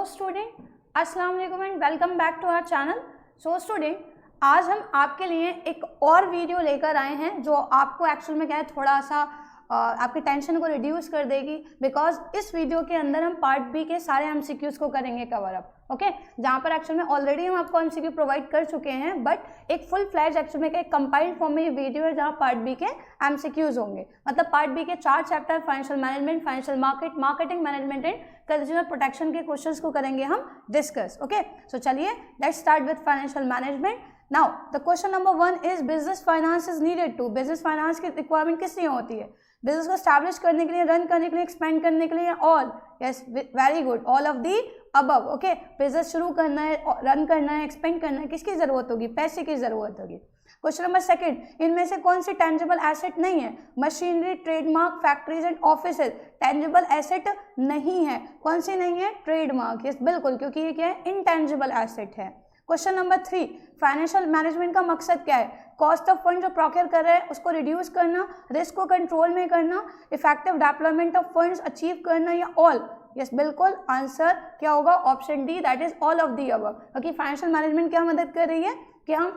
Hello student, अस्सलाम वालेकुम and welcome back to our channel. So student, आज हम आपके लिए एक और वीडियो लेकर आए हैं जो आपको एक्चुअल में क्या है थोड़ा सा आपकी टेंशन को रिड्यूस कर देगी। बिकॉज इस वीडियो के अंदर हम पार्ट बी के सारे एमसीक्यूज को करेंगे कवर अप। ओके, जहाँ पर एक्चुअल में ऑलरेडी हम आपको एमसीक्यू प्रोवाइड कर चुके हैं, बट एक फुल फ्लैश एक्चुअल में एक कंपाइल्ड फॉर्म में ये वीडियो है जहाँ पार्ट बी के एमसीक्यूज होंगे। मतलब पार्ट बी के 4 chapter financial management, financial market, marketing management and consumer protection के क्वेश्चंस को करेंगे हम डिस्कस। ओके, सो चलिए let's start with financial management. Now the question number 1 is business finance is needed to. Business finance की requirement किस लिए होती है? बिजनेस को स्टैब्लिश करने के लिए, रन करने के लिए, एक्सपेंड करने के लिए, all. Yes, very good, all of the above. Okay, business शुरू करना है, रन करना है, एक्सपेंड करना है, किसकी जरूरत होगी? पैसे की जरूरत होगी। क्वेश्चन नंबर 2, इनमें से कौन सी टेंजिबल एसेट नहीं है? Machinery, trademark, factories and offices tangible asset नहीं है। कौन सी नहीं है? ट्रेडमार्क। यस बिल्कुल, क्योंकि ये क्या है? इनटेंजिबल एसेट है। क्वेश्चन नंबर 3, फाइनेंशियल मैनेजमेंट का मकसद क्या है? कॉस्ट ऑफ फंड जो प्रोक्योर कर रहे हैं उसको रिड्यूस करना, रिस्क को कंट्रोल में करना, effective development of funds achieve करना, या ऑल? यस बिल्कुल, आंसर क्या होगा? Option D, that is all of the above. क्योंकि फाइनेंशियल मैनेजमेंट क्या मदद कर रही है कि हम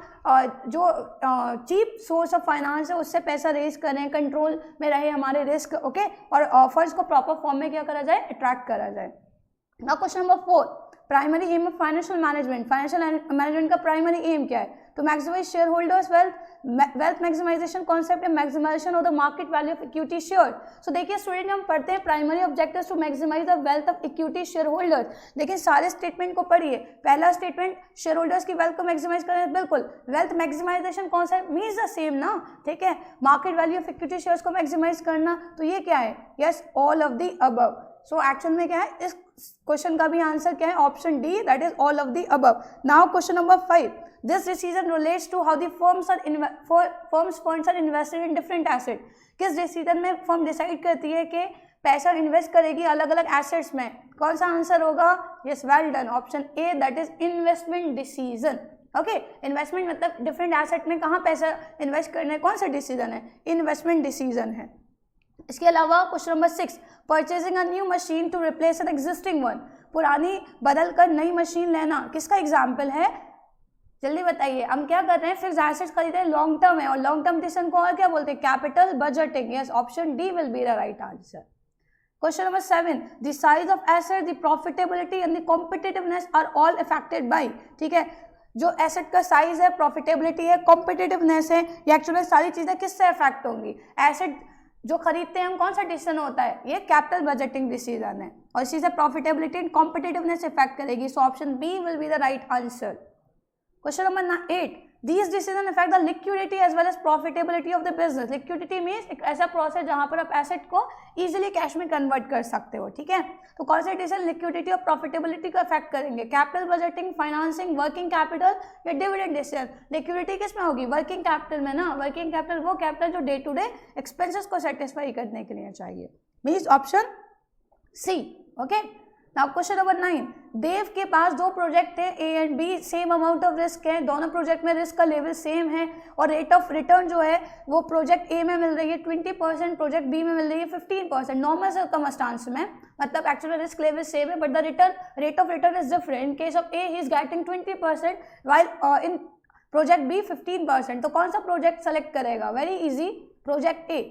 जो चीप सोर्स ऑफ फाइनेंस है उससे पैसा रेज करें, कंट्रोल में रहे हमारे रिस्क। ओके, और फंड्स को प्रॉपर फॉर्म में क्या करा जाए? अट्रैक्ट करा जाए। Now question number 4, primary aim of financial management. Financial management का प्राइमरी एम क्या है? To maximize share holders wealth. Wealth maximisation concept है maximization of the market value of equity share. So देखिए स्टूडेंट, हम पढ़ते हैं primary objectives to maximize the wealth of equity share holders. लेकिन सारे स्टेटमेंट को पढ़िए। पहला स्टेटमेंट शेयर होल्डर्स की वेल्थ को मैक्सिमाइज करना, बिल्कुल wealth maximisation concept means the same ना, ठीक है। Market value of equity shares को मैक्सिमाइज करना, तो ये क्या है? Yes, all of the above. So actual में क्या है? इस क्वेश्चन का भी आंसर क्या है? Option D, that is all of the above. Now question number 5, this decision relates to how the firm's funds are invested in different asset. किस decision में फर्म डिसाइड करती है कि पैसा इन्वेस्ट करेगी अलग अलग एसेट्स में? कौन सा आंसर होगा? Yes, well done, option A, that is investment decision. Okay, investment मतलब डिफरेंट एसेट में कहाँ पैसा इन्वेस्ट करना है, कौन सा डिसीजन है? इन्वेस्टमेंट डिसीजन है। इसके अलावा question number 6, purchasing a new machine to replace an existing one. पुरानी बदल कर नई मशीन लेना किसका एग्जाम्पल है? जल्दी बताइए। हम क्या कर रहे हैं? फिक्स एसेट्स खरीद रहे हैं, लॉन्ग टर्म है, और लॉन्ग टर्म डिसीजन को और क्या बोलते हैं? Capital budgeting. Yes, option D will be the right answer. Question number 7, the size of asset, the profitability and the competitiveness are all affected by. ठीक है, जो एसेट का साइज है, प्रॉफिटेबिलिटी है, कॉम्पिटिटिवनेस है, ये एक्चुअली सारी चीजें किससे अफेक्ट होंगी? एसेट जो खरीदते हैं हम, कौन सा डिसीजन होता है? ये कैपिटल बजटिंग डिसीजन है, और इसी से प्रॉफिटेबिलिटी एंड कॉम्पिटिटिवनेस इफेक्ट करेगी। So option B will be the right answer. Question number 8, these decisions affect the liquidity as well as profitability of the business. Liquidity means एक ऐसा process जहाँ पर आप एसेट को इजीली कैश में convert कर सकते हो, ठीक है। तो कौन से डिसीजन लिक्विडिटी और प्रॉफिटेबिलिटी को अफेक्ट करेंगे? Capital budgeting, financing, working capital, या डिविडेंड डिसीजन? लिक्विडिटी किस में होगी? वर्किंग कैपिटल में ना। वर्किंग कैपिटल वो कैपिटल जो डे टू डे एक्सपेंसेस को सेटिस्फाई करने के लिए चाहिए। Means option C. Okay, now question number 9, Dev के पास 2 प्रोजेक्ट थे, A and B, same amount of risk है, दोनों प्रोजेक्ट में रिस्क का लेवल सेम है, और रेट ऑफ रिटर्न जो है वो प्रोजेक्ट ए में मिल रही है 20%, प्रोजेक्ट बी में मिल रही है 15%। नॉर्मल सर्कमस्टांस में मतलब एक्चुअली रिस्क लेवल सेम है, but the rate of return is different. In case of A he is getting 20% while in project B 15%। तो कौन सा प्रोजेक्ट सेलेक्ट करेगा? Very easy, project A,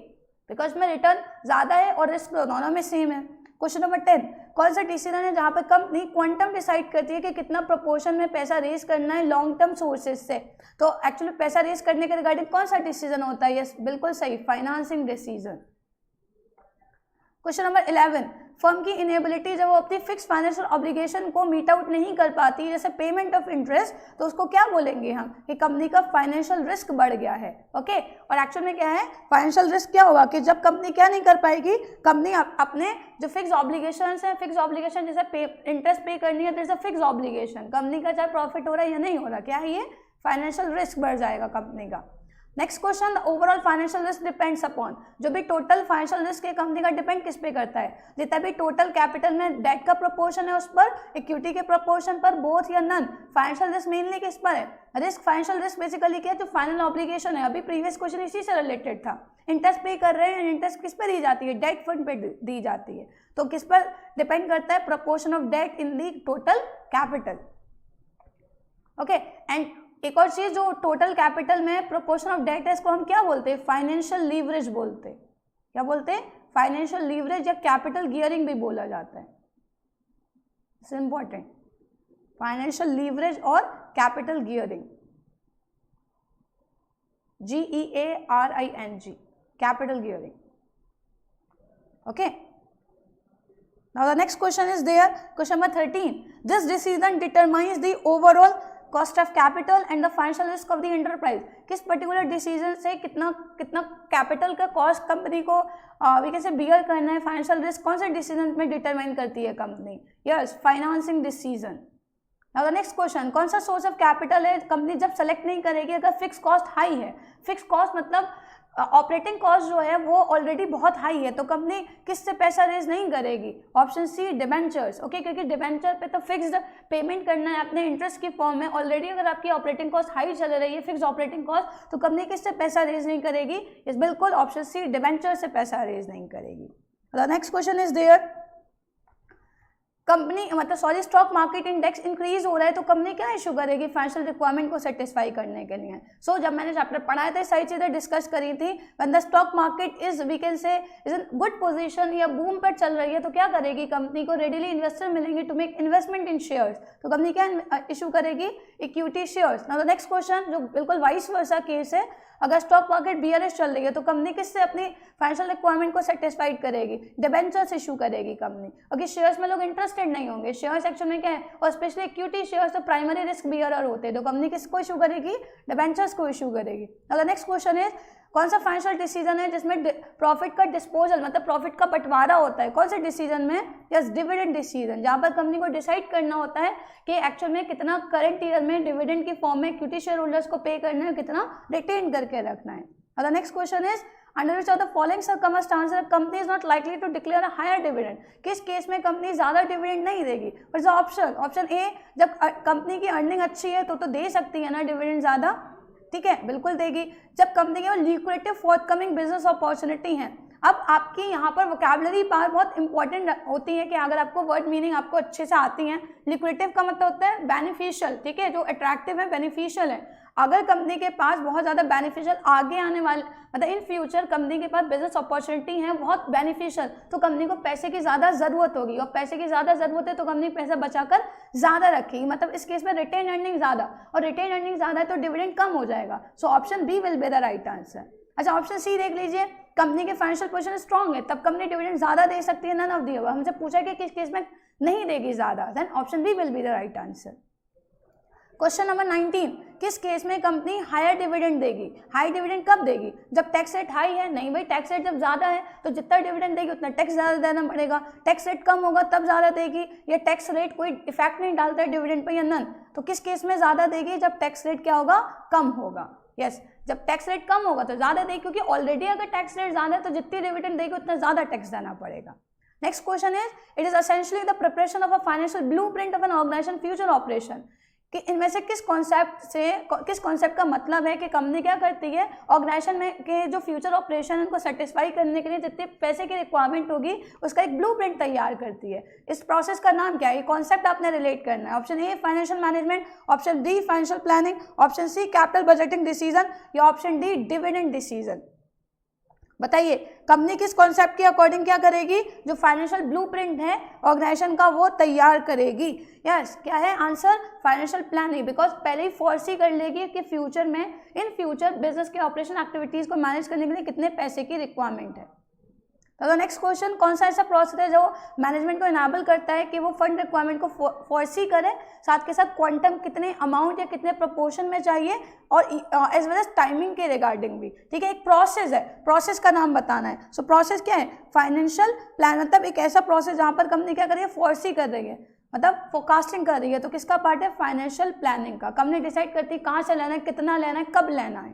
because में return ज्यादा है और रिस्क दोनों में सेम है। क्वेश्चन नंबर 10, कौन सा डिसीजन है जहाँ पर कंपनी क्वांटम डिसाइड करती है कि कितना प्रोपोर्शन में पैसा रेज करना है लॉन्ग टर्म सोर्सेज से? तो एक्चुअली पैसा रेज करने के रिगार्डिंग कौन सा डिसीजन होता है? यस बिल्कुल सही, financing decision. Question number 11, firm की इनेबिलिटी जब वो अपनी फिक्स फाइनेंशियल ऑब्लिगेशन को मीट आउट नहीं कर पाती, जैसे पेमेंट ऑफ इंटरेस्ट, तो उसको क्या बोलेंगे हम? कि कंपनी का फाइनेंशियल रिस्क बढ़ गया है। ओके, और एक्चुअल में क्या है? फाइनेंशियल रिस्क क्या होगा कि जब कंपनी क्या नहीं कर पाएगी, कंपनी अपने जो फिक्स ऑब्लिगेशन है, फिक्स ऑब्लिगेशन जैसे इंटरेस्ट पे करनी है, जैसे फिक्स ऑब्लिगेशन, कंपनी का चाहे प्रॉफिट हो रहा है या नहीं हो रहा, क्या है ये? फाइनेंशियल रिस्क बढ़ जाएगा कंपनी का। Next question, the overall financial risk depends upon, जो भी टोटल फाइनेंशियल रिस्क है कंपनी का डिपेंड किस पे करता है, जितना भी टोटल कैपिटल में डेट का प्रोपोर्शन है उस पर, इक्विटी के प्रोपोर्शन पर, बोथ या नन। फाइनेंशियल रिस्क मेनली किस पर है, रिस्क, फाइनेंशियल रिस्क बेसिकली क्या है, जो फाइनल ऑब्लिगेशन है, अभी प्रीवियस क्वेश्चन इसी से रिलेटेड था, इंटरेस्ट पे कर रहे हैं, इंटरेस्ट किस पर दी जाती है, डेट फंड पे दी जाती है, तो किस पर डिपेंड करता है, proportion of debt in the total capital. Okay, and एक और चीज, जो टोटल कैपिटल में प्रोपोर्शन ऑफ डेट है, इसको हम क्या बोलते हैं, फाइनेंशियल लीवरेज बोलते हैं। क्या बोलते हैं, फाइनेंशियल लीवरेज या कैपिटल गियरिंग भी बोला जाता है, इट्स इंपॉर्टेंट, फाइनेंशियल लीवरेज और capital gearing, GEARING, capital gearing. Okay, now the next question is there, question number 13, this decision determines the overall cost of capital and the financial risk of the enterprise. किस particular decision से कितना capital का cost company को we कैसे beer करना है, financial risk कौन से डिसीजन में डिटरमाइन करती है company, yes, financing decision. Now the next question, कौन सा सोर्स ऑफ कैपिटल है कंपनी जब सेलेक्ट नहीं करेगी अगर फिक्स कॉस्ट हाई है। फिक्स कॉस्ट मतलब ऑपरेटिंग कॉस्ट जो है वो ऑलरेडी बहुत हाई है, तो कंपनी किससे पैसा रेज नहीं करेगी, ऑप्शन सी डिबेंचर्स। ओके, क्योंकि डिबेंचर पे तो फिक्स्ड पेमेंट करना है अपने इंटरेस्ट की फॉर्म में, ऑलरेडी अगर आपकी ऑपरेटिंग कॉस्ट हाई चल रही है, फिक्स ऑपरेटिंग कॉस्ट, तो कंपनी किससे पैसा रेज नहीं करेगी, इस बिल्कुल ऑप्शन सी डिबेंचर से पैसा रेज नहीं करेगी। The next question is there, company मतलब sorry stock market index increase हो रहा है तो कंपनी क्या इशू करेगी फाइनेंशियल रिक्वायरमेंट को सेटिस्फाई करने के लिए। सो जब मैंने चैप्टर पढ़ाए थे सारी चीजें डिस्कस करी थी, when the stock market is we can say is in good position या बूम पर चल रही है तो क्या करेगी कंपनी को, रेडिली इन्वेस्टर मिलेंगे to make investment in shares, तो कंपनी क्या इशू करेगी, equity shares. Now the next question जो बिल्कुल वाइस वर्सा केस है, अगर स्टॉक मार्केट बियरिश चल रही है तो कंपनी किससे अपनी फाइनेंशियल रिक्वायरमेंट को सेटिस्फाइड करेगी, डिबेंचर्स इशू करेगी कंपनी, क्योंकि शेयर्स में लोग इंटरेस्टेड नहीं होंगे, शेयर्स एक्चुअल में क्या है, और स्पेशली इक्विटी शेयर्स तो प्राइमरी रिस्क बियरर होते हैं, तो कंपनी किसको इशू करेगी, डिबेंचर्स को इशू करेगी। अगर नेक्स्ट क्वेश्चन है, कौन सा फाइनेंशियल डिसीजन है जिसमें प्रॉफिट का डिस्पोजल मतलब प्रॉफिट का बंटवारा होता है, कौन से डिसीजन में, यस डिविडेंड डिसीजन, जहां पर कंपनी को डिसाइड करना होता है कि एक्चुअल में कितना करंट ईयर में डिविडेंड की फॉर्म में इक्विटी शेयर होल्डर्स को पे करना है, कितना रिटेन करके रखना है। और the next question is, under which of the following circumstances company is not likely to declare a higher dividend, किस केस में कंपनी ज्यादा डिविडेंड नहीं देगी, what is the option, option A, जब कंपनी की अर्निंग अच्छी है तो दे सकती है ना डिविडेंड ज्यादा, ठीक है बिल्कुल देगी। जब कंपनी के ल्यूक्रेटिव फोर्थकमिंग बिजनेस अपॉर्चुनिटी है, अब आपकी यहाँ पर वोकैबुलरी पावर बहुत इंपॉर्टेंट होती है कि अगर आपको वर्ड मीनिंग आपको अच्छे से आती है, ल्यूक्रेटिव का मतलब होता है बेनिफिशियल, ठीक है, जो अट्रैक्टिव है बेनिफिशियल है। अगर कंपनी के पास बहुत ज़्यादा बेनिफिशियल आगे आने वाले मतलब इन फ्यूचर कंपनी के पास बिजनेस अपॉर्चुनिटी है बहुत बेनिफिशियल, तो कंपनी को पैसे की ज़्यादा ज़रूरत होगी, और पैसे की ज़्यादा ज़रूरत है तो कंपनी पैसा बचाकर ज़्यादा रखेगी, मतलब इस केस में रिटेन अर्निंग ज़्यादा, और रिटेन अर्निंग ज़्यादा है तो डिविडेंड कम हो जाएगा। So option B will be the right answer. अच्छा, ऑप्शन सी देख लीजिए, कंपनी के फाइनेंशियल पोजीशन स्ट्रॉन्ग है तब कंपनी डिविडेंड ज़्यादा दे सकती है, नन ऑफ दी अबव। हमसे पूछा कि किस केस में नहीं देगी ज़्यादा, then option B will be the right answer. Question number 19, किस केस में कंपनी हायर डिविडेंड देगी, हाई डिविडेंड कब देगी, जब टैक्स रेट हाई है, नहीं भाई टैक्स रेट जब ज़्यादा है तो जितना डिविडेंड देगी उतना टैक्स ज़्यादा देना पड़ेगा, टैक्स रेट कम होगा तब ज़्यादा देगी, या टैक्स रेट कोई इफेक्ट नहीं डालता है डिविडेंड पर या नन, तो किस केस में ज़्यादा देगी, जब टैक्स रेट क्या होगा, कम होगा। यस, जब टैक्स रेट कम होगा तो ज़्यादा देगी, क्योंकि ऑलरेडी अगर टैक्स रेट ज़्यादा है तो जितनी डिविडेंड देगी उतना ज़्यादा टैक्स देना पड़ेगा। Next question is, it is essentially the preparation of a financial blueprint of an organisation future operation, कि इनमें से किस कॉन्सेप्ट का मतलब है कि कंपनी क्या करती है, ऑर्गेनाइजेशन में के जो फ्यूचर ऑपरेशन है उनको सेटिस्फाई करने के लिए जितने पैसे की रिक्वायरमेंट होगी उसका एक ब्लूप्रिंट तैयार करती है। इस प्रोसेस का नाम क्या है, ये कॉन्सेप्ट आपने रिलेट करना है। Option A financial management, option B financial planning, option C capital budgeting decision, या ऑप्शन डी डिविडेंड डिसीजन। बताइए कंपनी किस कॉन्सेप्ट के अकॉर्डिंग क्या करेगी, जो फाइनेंशियल ब्लूप्रिंट है ऑर्गेनाइजेशन का वो तैयार करेगी। यस, क्या है आंसर, फाइनेंशियल प्लानिंग, बिकॉज पहले ही फोर्सी कर लेगी कि फ्यूचर में इन फ्यूचर बिजनेस के ऑपरेशन एक्टिविटीज को मैनेज करने के लिए कितने पैसे की रिक्वायरमेंट है। तो नेक्स्ट क्वेश्चन, कौन सा ऐसा प्रोसेस है जो मैनेजमेंट को इनेबल करता है कि वो फंड रिक्वायरमेंट को फोर्सी करे, साथ के साथ क्वांटम कितने अमाउंट या कितने प्रोपोर्शन में चाहिए, और एज वेल एज टाइमिंग के रिगार्डिंग भी, ठीक है। एक प्रोसेस है, प्रोसेस का नाम बताना है। सो प्रोसेस क्या है, फाइनेंशियल प्लान, मतलब एक ऐसा प्रोसेस जहाँ पर कंपनी क्या कर रही है, फोर्सी कर रही है, मतलब फोरकास्टिंग कर रही है, तो किसका पार्ट है, फाइनेंशियल प्लानिंग का। कंपनी डिसाइड करती है कहाँ से लेना है, कितना लेना है, कब लेना है।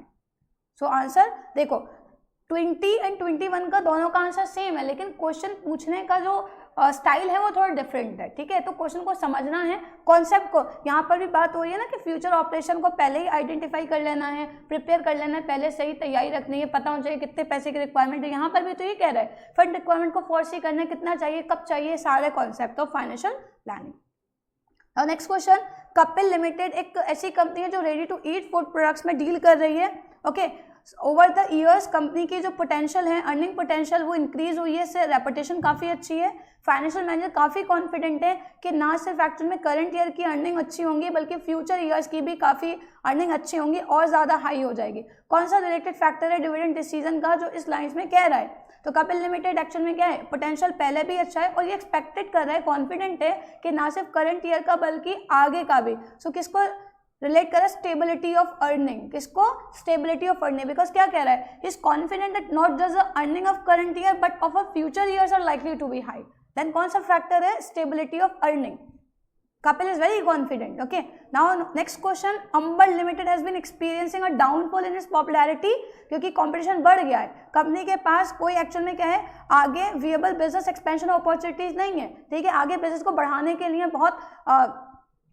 सो आंसर देखो 20 एंड 21 का दोनों का आंसर सेम है, लेकिन क्वेश्चन पूछने का जो स्टाइल है वो थोड़ा डिफरेंट है, ठीक है। तो क्वेश्चन को समझना है, कॉन्सेप्ट को, यहाँ पर भी बात हो रही है ना कि फ्यूचर ऑपरेशन को पहले ही आइडेंटिफाई कर लेना है, प्रिपेयर कर लेना है, पहले से ही तैयारी रखनी है, पता होना चाहिए कितने पैसे की रिक्वायरमेंट है। यहाँ पर भी तो ये कह रहा है फंड रिक्वायरमेंट को फोर्सी करना है, कितना चाहिए, कब चाहिए, सारे कॉन्सेप्ट ऑफ फाइनेंशियल प्लानिंग। और नेक्स्ट क्वेश्चन, कपिल लिमिटेड एक ऐसी कंपनी है जो ready to eat food products में डील कर रही है, okay. Over the years company की जो पोटेंशियल है, अर्निंग पोटेंशियल, वो इंक्रीज हुई है, इससे रेपुटेशन काफ़ी अच्छी है। फाइनेंशियल मैनेजर काफ़ी कॉन्फिडेंट है कि ना सिर्फ एक्चुअल में करंट ईयर की अर्निंग अच्छी होंगी बल्कि फ्यूचर ईयर्स की भी काफ़ी अर्निंग अच्छी होंगी और ज़्यादा हाई हो जाएगी। कौन सा रिलेटेड फैक्टर है डिविडेंड डिसीजन का जो इस लाइन में कह रहा है? तो कपिल लिमिटेड एक्चुअल में क्या है, पोटेंशियल पहले भी अच्छा है और ये एक्सपेक्टेड कर रहा है, कॉन्फिडेंट है कि ना सिर्फ करंट ईयर का बल्कि आगे का भी। सो किसको रिलेट करें? Stability of earning. किसको? Stability of earning. बिकॉज क्या कह रहा है, is confident that not just the earning of current year but of a future years are likely to be high. Then कौन सा फैक्टर है? Stability of earning. Kapil is very confident. Okay. Now next question, Ambal Limited has been experiencing a downfall in its popularity क्योंकि competition बढ़ गया है। Company के पास कोई actual में क्या है, आगे विएबल बिजनेस एक्सपेंशन अपॉर्चुनिटीज नहीं है, ठीक है। आगे बिजनेस को बढ़ाने के लिए बहुत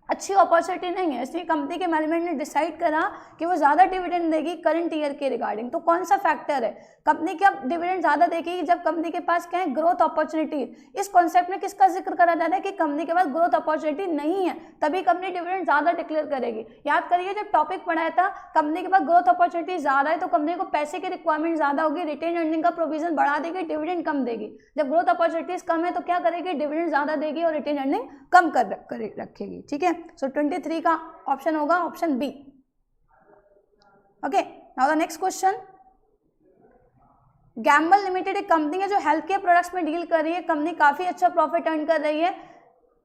अच्छी अपॉर्चुनिटी नहीं है, इसलिए कंपनी के मैनेजमेंट ने डिसाइड करा कि वो ज़्यादा डिविडेंड देगी करंट ईयर के रिगार्डिंग। तो कौन सा फैक्टर है? कंपनी क्या डिविडेंड ज़्यादा देगी जब कंपनी के पास क्या है, ग्रोथ अपॉर्चुनिटी। इस कॉन्सेप्ट में किसका जिक्र करा जा रहा है कि कंपनी के पास ग्रोथ अपॉर्चुनिटी नहीं है, तभी कंपनी डिविडेंड ज़्यादा डिक्लेयर करेगी। याद करिए जब टॉपिक पढ़ाया था, कंपनी के पास ग्रोथ अपॉर्चुनिटी ज़्यादा है तो कंपनी को पैसे की रिक्वायरमेंट ज़्यादा होगी, रिटेन अर्निंग का प्रोविजन बढ़ा देगी, डिविडेंड कम देगी। जब ग्रोथ अपॉर्चुनिटीज कम है तो क्या करेगी, डिविडेंड ज़्यादा देगी और रिटेन अर्निंग कम कर रखेगी, ठीक है। सो 23 का ऑप्शन होगा option B. Okay, now the next question, gamble limited एक कंपनी है जो हेल्थ केयर प्रोडक्ट्स में डील कर रही है। कंपनी काफी अच्छा प्रॉफिट अर्न कर रही है,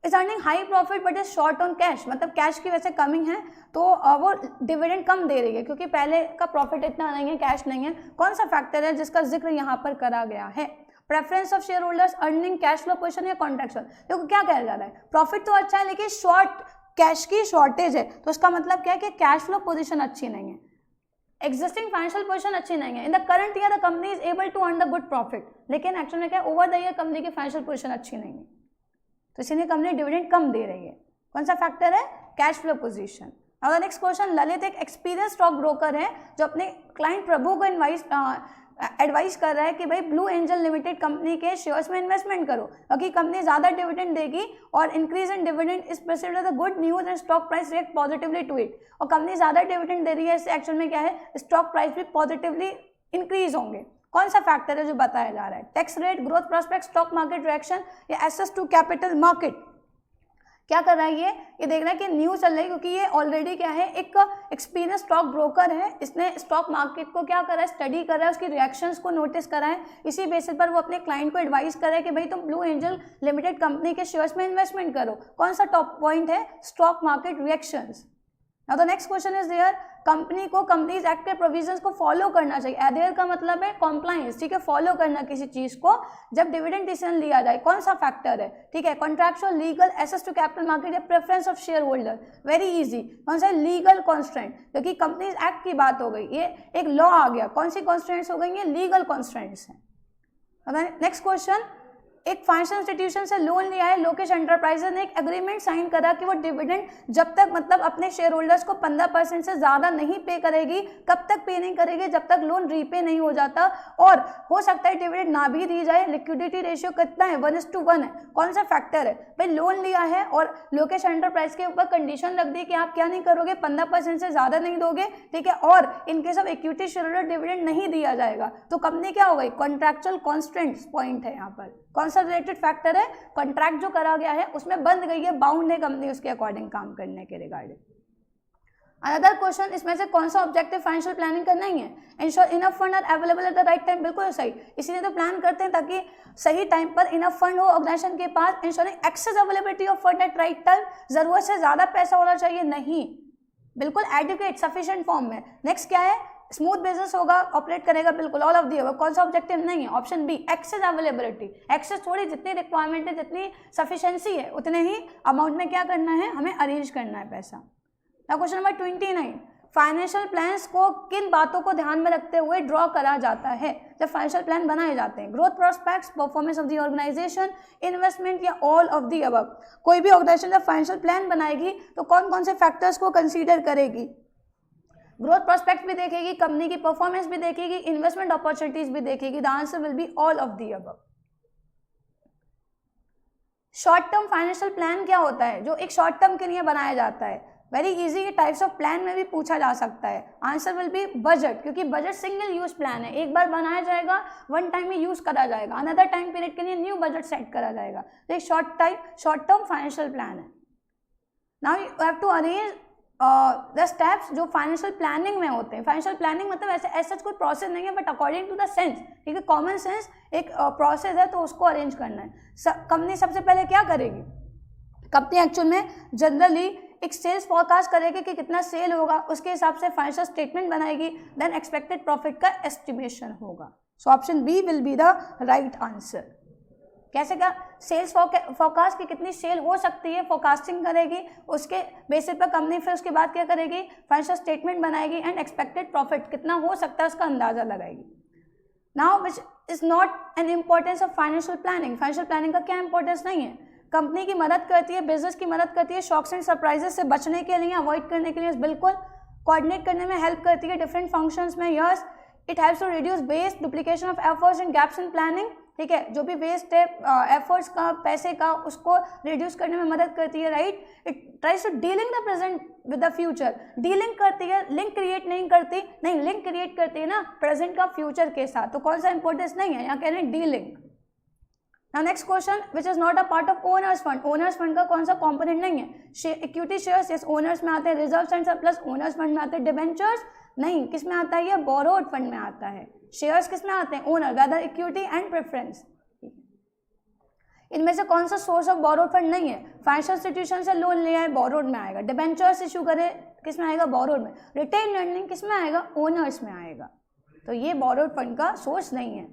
is earning high profit but is short on cash, मतलब कैश की वजह से कमिंग है तो वो डिविडेंड कम दे रही है क्योंकि पहले का प्रॉफिट इतना नहीं है, कैश नहीं है। कौन सा फैक्टर है जिसका जिक्र यहाँ पर करा गया है? Preference of share holders, earning, cash flow position या कॉन्ट्रैक्चुअल। देखो क्या कहा जा रहा है, प्रॉफिट तो अच्छा है लेकिन शॉर्ट कैश की शॉर्टेज है, तो इसका मतलब क्या है कि कैश फ्लो पोजीशन अच्छी नहीं है, एग्जिस्टिंग फाइनेंशियल पोजीशन अच्छी नहीं है। In the current year the company is able to earn the good profit, लेकिन एक्चुअल में क्या है, ओवर द ईयर कंपनी की फाइनेंशियल पोजीशन अच्छी नहीं है, तो इसीलिए कंपनी डिविडेंड कम दे रही है। कौन सा फैक्टर है? Cash flow position. Now the next question, Lalit एक एक्सपीरियंस स्टॉक ब्रोकर है जो अपने क्लाइंट प्रभु को एडवाइस कर रहा है कि भाई ब्लू एंजल लिमिटेड कंपनी के शेयर्स में इन्वेस्टमेंट करो क्योंकि कंपनी ज़्यादा डिविडेंड देगी और increase in dividend is perceived the good news and stock price react positively to it. और कंपनी ज़्यादा डिविडेंड दे रही है, इससे एक्चुअल में क्या है, स्टॉक प्राइस भी पॉजिटिवली इंक्रीज होंगे। कौन सा फैक्टर है जो बताया जा रहा है? Tax rate, growth prospect, stock market reaction या एक्सेस टू कैपिटल मार्केट। क्या कर रहा है ये देख रहा है कि न्यूज चल रही है क्योंकि ये ऑलरेडी क्या है, एक एक्सपीरियंस स्टॉक ब्रोकर है, इसने स्टॉक मार्केट को क्या करा है, स्टडी कर रहा है, उसकी रिएक्शंस को नोटिस करा है, इसी बेसिस पर वो अपने क्लाइंट को एडवाइस कर रहा है कि भाई तुम ब्लू एंजल लिमिटेड कंपनी के शेयर्स में इन्वेस्टमेंट करो। कौन सा टॉप पॉइंट है? Stock market reactions. Now the next question is there, company को कंपनीज एक्ट के प्रोविजंस को फॉलो करना चाहिए। एडेयर का मतलब है कॉम्प्लायंस, ठीक है, फॉलो करना किसी चीज को जब डिविडेंड डिसीजन लिया जाए। कौन सा फैक्टर है? ठीक है, contractual, legal, access to capital market या preference of share holder. Very easy. कौन सा? लीगल कॉन्स्ट्रेंट, क्योंकि कंपनीज एक्ट की बात हो गई, ये एक लॉ आ गया। कौन सी कॉन्स्ट्रेंट्स हो गई? ये लीगल कॉन्स्ट्रेंट्स हैं। नेक्स्ट क्वेश्चन, एक फाइनेंशियल इंस्टीट्यूशन से लोन लिया है, लोकेश एंटरप्राइजेज ने एक एग्रीमेंट साइन करा कि वो डिविडेंड जब तक मतलब अपने शेयर होल्डर्स को 15% से ज़्यादा नहीं पे करेगी। कब तक पे नहीं करेगी? जब तक लोन रीपे नहीं हो जाता, और हो सकता है डिविडेंड ना भी दी जाए। लिक्विडिटी रेशियो कितना है? 1:1 है। कौन सा फैक्टर है? भाई लोन लिया है और लोकेश एंटरप्राइज के ऊपर कंडीशन रख दी कि आप क्या नहीं करोगे, 15% से ज़्यादा नहीं दोगे, ठीक है, और in case of equity share holder dividend नहीं दिया जाएगा, तो कंपनी क्या हो गई? कॉन्ट्रैक्चुअल कॉन्स्ट्रेंट्स पॉइंट है यहाँ पर। कौन सा रिलेटेड फैक्टर है? कॉन्ट्रैक्ट जो करा गया है उसमें बंद गई है, बाउंड है कंपनी उसके अकॉर्डिंग काम करने के रिगार्डिंग। अनदर क्वेश्चन, इसमें से कौन सा ऑब्जेक्टिव फाइनेंशियल प्लानिंग का नहीं है? Ensure enough fund are available at the right time. बिल्कुल सही, इसीलिए तो प्लान करते हैं ताकि सही टाइम पर इनफ फंड हो ऑर्गेनाइजेशन के पास। Ensuring access availability of fund at right time, जरूरत से ज्यादा पैसा होना चाहिए नहीं, बिल्कुल एडुकेट सफिशिएंट फॉर्म में। नेक्स्ट क्या है? स्मूथ बिजनेस होगा, ऑपरेट करेगा, बिल्कुल ऑल ऑफ दी होगा। कौन सा ऑब्जेक्टिव नहीं है? Option B, excess availability. Excess थोड़ी जितनी रिक्वायरमेंट है, जितनी सफिशिएंसी है, उतने ही अमाउंट में क्या करना है, हमें अरेंज करना है पैसा। Now question number 29, financial plans को किन बातों को ध्यान में रखते हुए ड्रॉ करा जाता है जब फाइनेंशियल प्लान बनाए जाते हैं? Growth prospects, performance of the organisation, investment या ऑल ऑफ द अबव। कोई भी ऑर्गेनाइजेशन जब फाइनेंशियल प्लान बनाएगी तो कौन कौन से फैक्टर्स को कंसीडर करेगी? ग्रोथ प्रोस्पेक्ट भी देखेगी, कंपनी की परफॉर्मेंस भी देखेगी, इन्वेस्टमेंट अपॉर्चुनिटीज भी देखेगी। The answer will be all of the above. Short term financial plan क्या होता है? जो एक शॉर्ट टर्म के लिए बनाया जाता है। वेरी इजी, ये टाइप्स ऑफ प्लान में भी पूछा जा सकता है। आंसर विल बी बजट, क्योंकि बजट सिंगल यूज प्लान है, एक बार बनाया जाएगा, वन टाइम में यूज करा जाएगा, अनदर टाइम पीरियड के लिए न्यू बजट सेट करा जाएगा। तो एक शॉर्ट टर्म फाइनेंशियल प्लान है। Now you have to arrange the steps जो फाइनेंशियल प्लानिंग में होते हैं। फाइनेंशियल प्लानिंग मतलब ऐसा कोई प्रोसेस नहीं है, but according to the sense, ठीक है, कॉमन सेंस एक प्रोसेस है, तो उसको अरेंज करना है। कंपनी सबसे पहले क्या करेगी? कंपनी एक्चुअल में जनरली एक सेल्स फोरकास्ट करेगी कि कितना सेल होगा, उसके हिसाब से फाइनेंशियल स्टेटमेंट बनाएगी, देन एक्सपेक्टेड प्रॉफिट का एस्टिमेशन होगा। So option B will be the right answer. कैसे क्या? सेल्स फोरकास्ट की कितनी सेल हो सकती है, फोरकास्टिंग करेगी, उसके बेसिस पर कंपनी फिर उसके बाद क्या करेगी? फाइनेंशियल स्टेटमेंट बनाएगी एंड एक्सपेक्टेड प्रॉफिट कितना हो सकता है उसका अंदाजा लगाएगी। Now which is not an importance of financial planning. Financial planning का क्या इंपॉर्टेंस नहीं है, कंपनी की मदद करती है, बिजनेस की मदद करती है, शॉक्स एंड सरप्राइजेस से बचने के लिए, अवॉइड करने के लिए, बिल्कुल कोऑर्डिनेट करने में हेल्प करती है डिफरेंट फंक्शंस में। Yes, it helps to reduce waste, duplication of efforts and gaps in planning. ठीक है, जो भी वेस्ट है एफर्ट्स का, पैसे का, उसको रिड्यूस करने में मदद करती है। Right, it tries to dealing the present with the future. Dealing करती है, लिंक क्रिएट नहीं करती। नहीं, लिंक क्रिएट करती है ना प्रेजेंट का फ्यूचर के साथ, तो कौन सा इंपॉर्टेंस नहीं है, यहाँ कह रहे हैं dealing. Now next question, which is not a part of owners fund. owners fund का कौन सा component नहीं है? इक्विटी शेयर्स, yes, owners में आते हैं। Reserves and surplus owners fund में आते हैं। डिबेंचर्स नहीं, किस में आता है? ये बोरोड फंड में आता है। शेयर्स किस में आते हैं? Owner, whether equity and preference. इनमें से कौन सा सोर्स ऑफ बोरोड फंड नहीं है? फाइनेंशियल इंस्टीट्यूशन से लोन लिया है, बोरोड में आएगा। डिबेंचर्स इशू करे, किस में आएगा? बोरोड में। रिटेन अर्निंग किस में आएगा? ओनर्स में आएगा। तो ये बोरोड फंड का सोर्स नहीं है।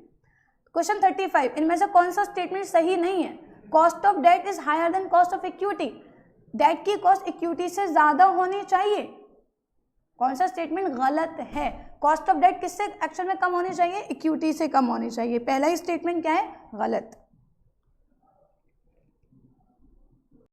क्वेश्चन 35, इनमें से कौन सा स्टेटमेंट सही नहीं है? Cost of debt is higher than cost of equity. Debt की कॉस्ट इक्विटी से ज्यादा होनी चाहिए। कौन सा स्टेटमेंट गलत है? कॉस्ट ऑफ डेट किससे एक्चुअल में कम होनी चाहिए? इक्विटी से कम होनी चाहिए। पहला ही स्टेटमेंट क्या है? गलत।